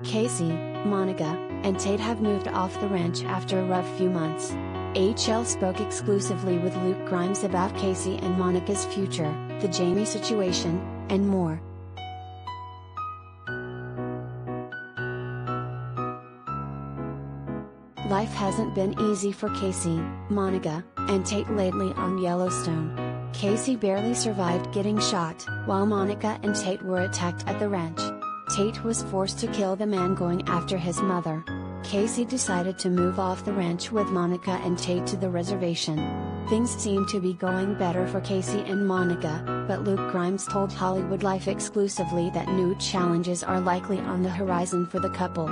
Kayce, Monica, and Tate have moved off the ranch after a rough few months. HL spoke exclusively with Luke Grimes about Kayce and Monica's future, the Jamie situation, and more. Life hasn't been easy for Kayce, Monica, and Tate lately on Yellowstone. Kayce barely survived getting shot, while Monica and Tate were attacked at the ranch. Tate was forced to kill the man going after his mother. Kayce decided to move off the ranch with Monica and Tate to the reservation. Things seem to be going better for Kayce and Monica, but Luke Grimes told HollywoodLife Exclusively that new challenges are likely on the horizon for the couple.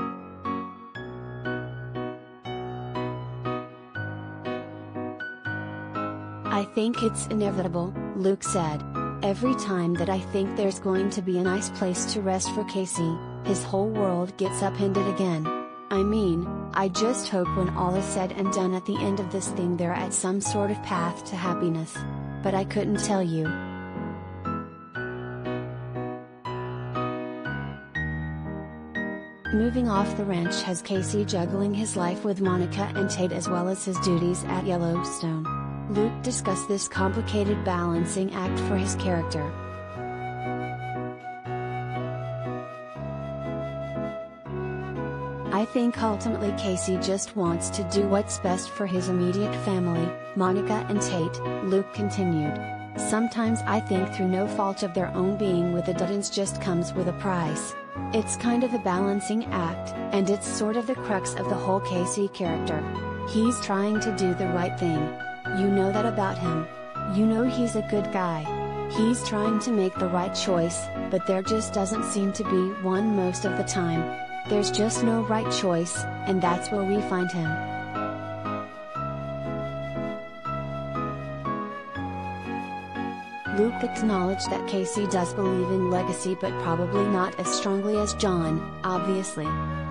"I think it's inevitable," Luke said. "Every time that I think there's going to be a nice place to rest for Kayce, his whole world gets upended again. I mean, I just hope when all is said and done at the end of this thing they're at some sort of path to happiness. But I couldn't tell you." Moving off the ranch has Kayce juggling his life with Monica and Tate as well as his duties at Yellowstone. Luke discussed this complicated balancing act for his character. "I think ultimately Kayce just wants to do what's best for his immediate family, Monica and Tate," Luke continued. "Sometimes I think through no fault of their own being with the Duttons just comes with a price. It's kind of a balancing act, and it's sort of the crux of the whole Kayce character. He's trying to do the right thing. You know that about him. You know he's a good guy. He's trying to make the right choice, but there just doesn't seem to be one most of the time. There's just no right choice, and that's where we find him." Luke acknowledged that Kayce does believe in legacy but probably not as strongly as John, obviously.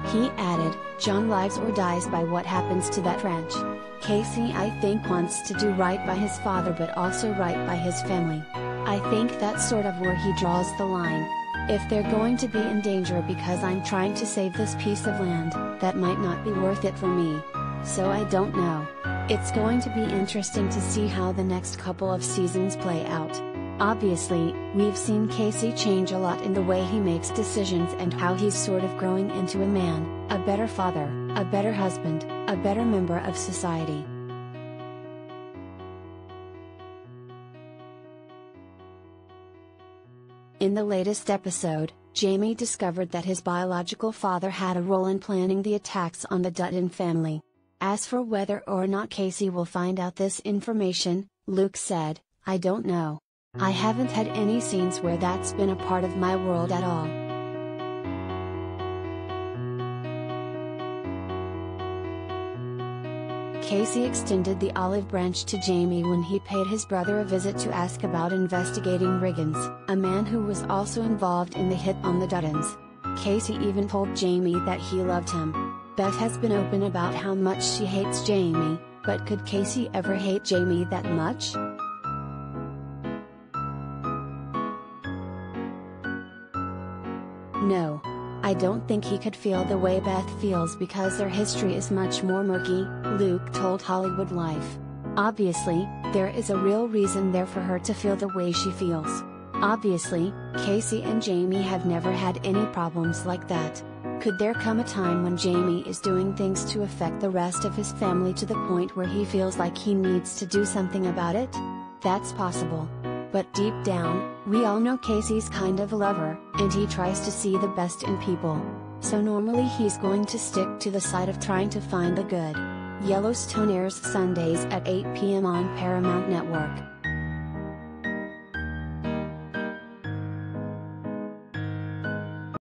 He added, "John lives or dies by what happens to that ranch. Kayce I think wants to do right by his father but also right by his family. I think that's sort of where he draws the line. If they're going to be in danger because I'm trying to save this piece of land, that might not be worth it for me. So I don't know. It's going to be interesting to see how the next couple of seasons play out. Obviously, we've seen Kayce change a lot in the way he makes decisions and how he's sort of growing into a man, a better father, a better husband, a better member of society." In the latest episode, Jamie discovered that his biological father had a role in planning the attacks on the Dutton family. As for whether or not Kayce will find out this information, Luke said, "I don't know. I haven't had any scenes where that's been a part of my world at all." Kayce extended the olive branch to Jamie when he paid his brother a visit to ask about investigating Riggins, a man who was also involved in the hit on the Duttons. Kayce even told Jamie that he loved him. Beth has been open about how much she hates Jamie, but could Kayce ever hate Jamie that much? "No. I don't think he could feel the way Beth feels because their history is much more murky," Luke told HollywoodLife. "Obviously, there is a real reason there for her to feel the way she feels. Obviously, Kayce and Jamie have never had any problems like that. Could there come a time when Jamie is doing things to affect the rest of his family to the point where he feels like he needs to do something about it? That's possible. But deep down, we all know Kayce's kind of a lover, and he tries to see the best in people. So normally he's going to stick to the side of trying to find the good." Yellowstone airs Sundays at 8 p.m. on Paramount Network.